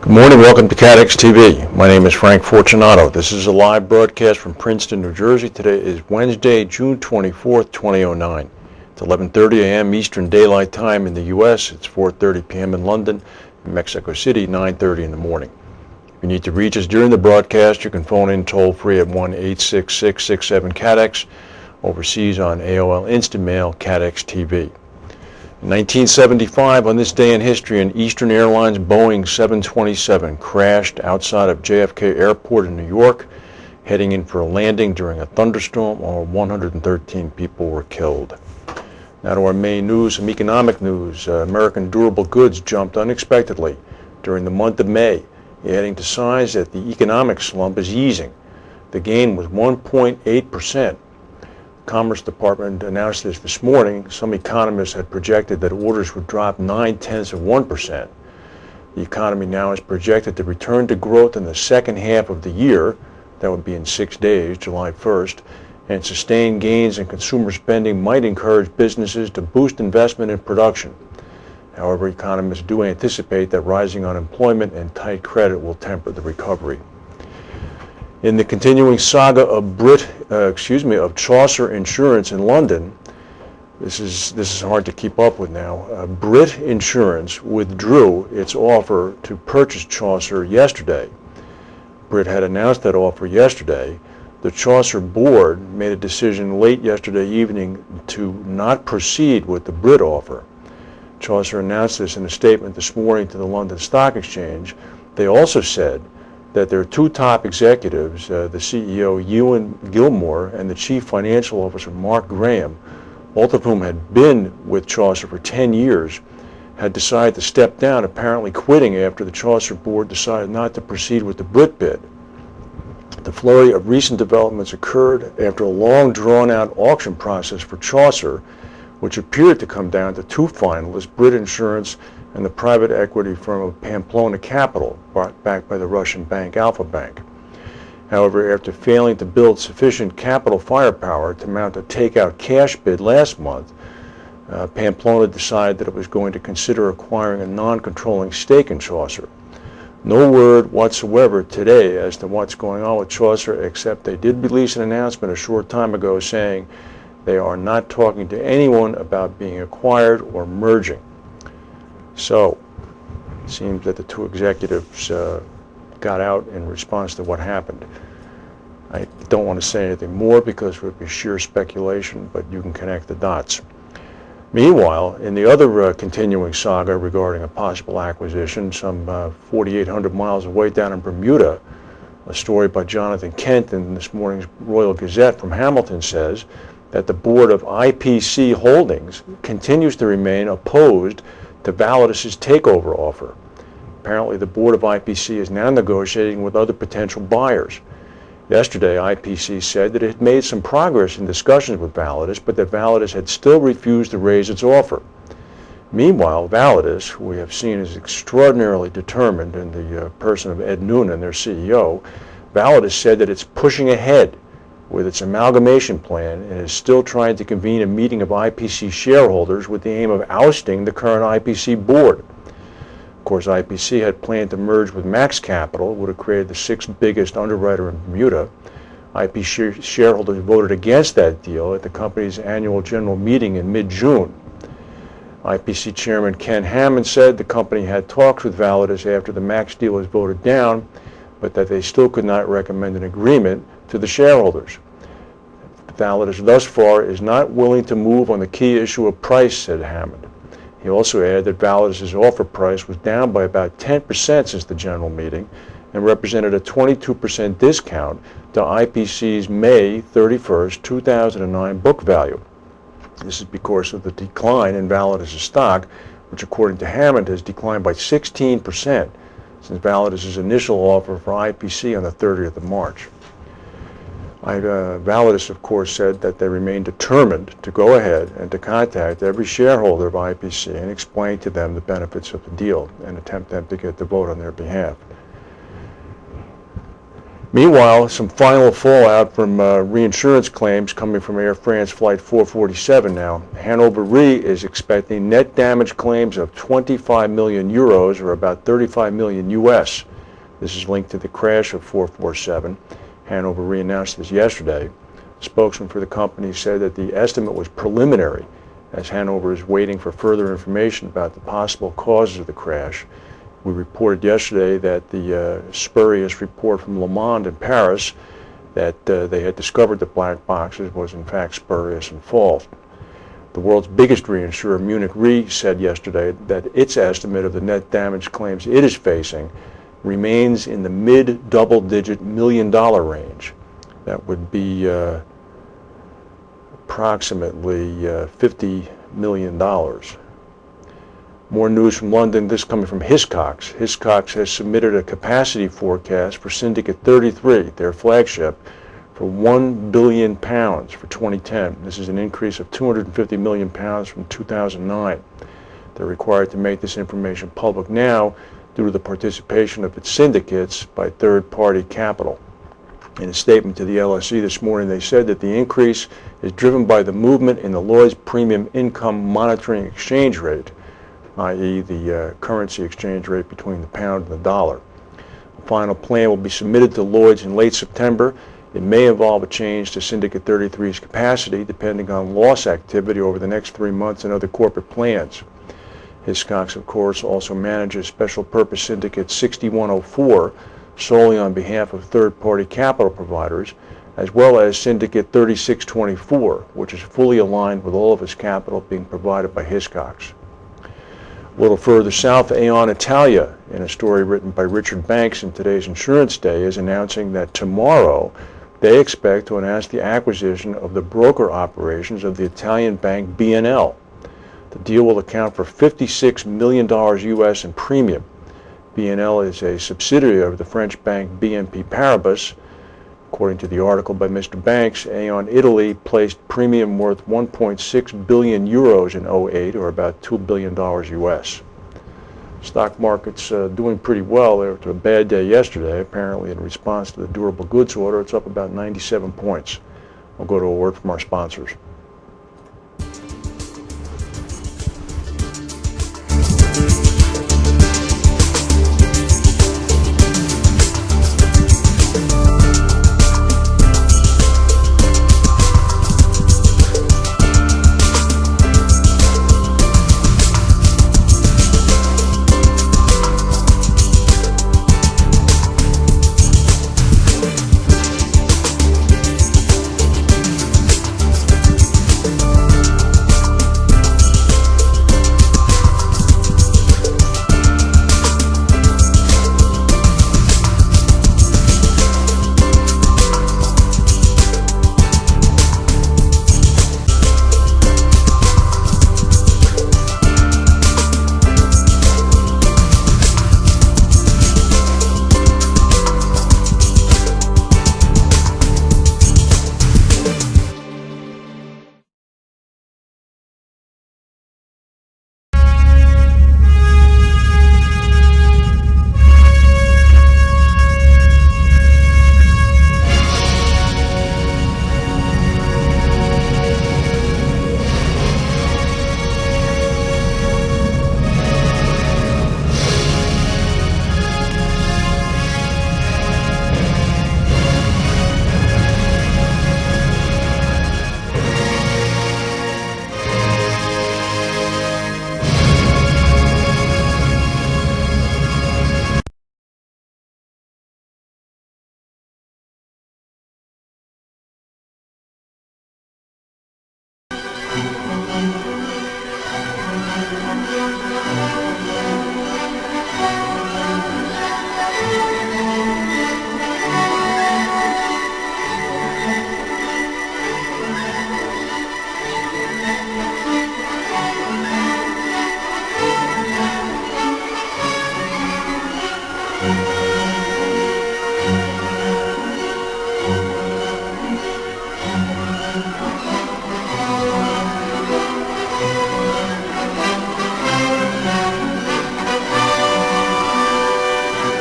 Good morning, welcome to CATEX-TV. My name is Frank Fortunato. This is a live broadcast from Princeton, New Jersey. Today is Wednesday, June 24th, 2009. It's 11:30 a.m. Eastern Daylight Time in the U.S. It's 4:30 p.m. in London. In Mexico City, 9:30 in the morning. If you need to reach us during the broadcast, you can phone in toll-free at 1-866-67-CATEX, overseas on AOL Instant Mail, CATEX-TV. In 1975, on this day in history, an Eastern Airlines Boeing 727 crashed outside of JFK Airport in New York, heading in for a landing during a thunderstorm. All 113 people were killed. Now to our main news, some economic news. American durable goods jumped unexpectedly during the month of May, adding to signs that the economic slump is easing. The gain was 1.8%. Commerce Department announced this morning. Some economists had projected that orders would drop 0.9%. The economy now is projected to return to growth in the second half of the year. That would be in 6 days, July 1st. And sustained gains in consumer spending might encourage businesses to boost investment and production. However, economists do anticipate that rising unemployment and tight credit will temper the recovery. In the continuing saga of Chaucer Insurance in London, this is hard to keep up with now. Brit Insurance withdrew its offer to purchase Chaucer yesterday. Brit had announced that offer yesterday. The Chaucer board made a decision late yesterday evening to not proceed with the Brit offer. Chaucer announced this in a statement this morning to the London Stock Exchange. They also said that their two top executives, the CEO Ewan Gilmore and the Chief Financial Officer Mark Graham, both of whom had been with Chaucer for 10 years, had decided to step down, apparently quitting after the Chaucer board decided not to proceed with the Brit bid. The flurry of recent developments occurred after a long drawn-out auction process for Chaucer, which appeared to come down to two finalists, Brit Insurance and the private equity firm of Pamplona Capital, backed by the Russian bank Alpha Bank. However, after failing to build sufficient capital firepower to mount a takeout cash bid last month, Pamplona decided that it was going to consider acquiring a non-controlling stake in Chaucer. No word whatsoever today as to what's going on with Chaucer, except they did release an announcement a short time ago saying they are not talking to anyone about being acquired or merging. So, it seems that the two executives got out in response to what happened. I don't want to say anything more because it would be sheer speculation, but you can connect the dots. Meanwhile, in the other continuing saga regarding a possible acquisition, some 4,800 miles away down in Bermuda, a story by Jonathan Kent in this morning's Royal Gazette from Hamilton says that the board of IPC Holdings continues to remain opposed to Validus's takeover offer. Apparently, the board of IPC is now negotiating with other potential buyers. Yesterday, IPC said that it had made some progress in discussions with Validus, but that Validus had still refused to raise its offer. Meanwhile, Validus, who we have seen is extraordinarily determined in the person of Ed Noonan, their CEO, Validus said that it's pushing ahead with its amalgamation plan and is still trying to convene a meeting of IPC shareholders with the aim of ousting the current IPC board. Of course, IPC had planned to merge with Max Capital, would have created the sixth biggest underwriter in Bermuda. IPC shareholders voted against that deal at the company's annual general meeting in mid-June. IPC Chairman Ken Hammond said the company had talks with Validus after the Max deal was voted down, but that they still could not recommend an agreement to the shareholders. Validus thus far is not willing to move on the key issue of price, said Hammond. He also added that Validus's offer price was down by about 10% since the general meeting and represented a 22% discount to IPC's May 31st, 2009 book value. This is because of the decline in Validus's stock, which according to Hammond has declined by 16% since Validus's initial offer for IPC on the 30th of March. Validus, of course, said that they remain determined to go ahead and to contact every shareholder of IPC and explain to them the benefits of the deal and attempt them to get the vote on their behalf. Meanwhile, some final fallout from reinsurance claims coming from Air France Flight 447 now. Hanover Re is expecting net damage claims of 25 million euros, or about 35 million US. This is linked to the crash of 447. Hanover Re announced this yesterday. A spokesman for the company said that the estimate was preliminary, as Hanover is waiting for further information about the possible causes of the crash. We reported yesterday that the spurious report from Le Monde in Paris that they had discovered the black boxes was in fact spurious and false. The world's biggest reinsurer, Munich Re, said yesterday that its estimate of the net damage claims it is facing remains in the mid-double-digit million-dollar range. That would be approximately $50 million. More news from London, this coming from Hiscox. Hiscox has submitted a capacity forecast for Syndicate 33, their flagship, for £1 billion for 2010. This is an increase of £250 million from 2009. They're required to make this information public now due to the participation of its syndicates by third-party capital. In a statement to the LSE this morning, they said that the increase is driven by the movement in the Lloyd's Premium Income Monitoring Exchange Rate, i.e. the currency exchange rate between the pound and the dollar. A final plan will be submitted to Lloyd's in late September. It may involve a change to Syndicate 33's capacity depending on loss activity over the next 3 months and other corporate plans. Hiscox, of course, also manages Special Purpose Syndicate 6104 solely on behalf of third-party capital providers, as well as Syndicate 3624, which is fully aligned with all of its capital being provided by Hiscox. A little further south, Aon Italia, in a story written by Richard Banks in today's Insurance Day, is announcing that tomorrow they expect to announce the acquisition of the broker operations of the Italian bank BNL. The deal will account for $56 million US in premium. BNL is a subsidiary of the French bank BNP Paribas. According to the article by Mr. Banks, Aon Italy placed premium worth 1.6 billion euros in 2008, or about $2 billion US. Stock market's doing pretty well after a bad day yesterday. Apparently in response to the durable goods order, it's up about 97 points. We'll go to a word from our sponsors.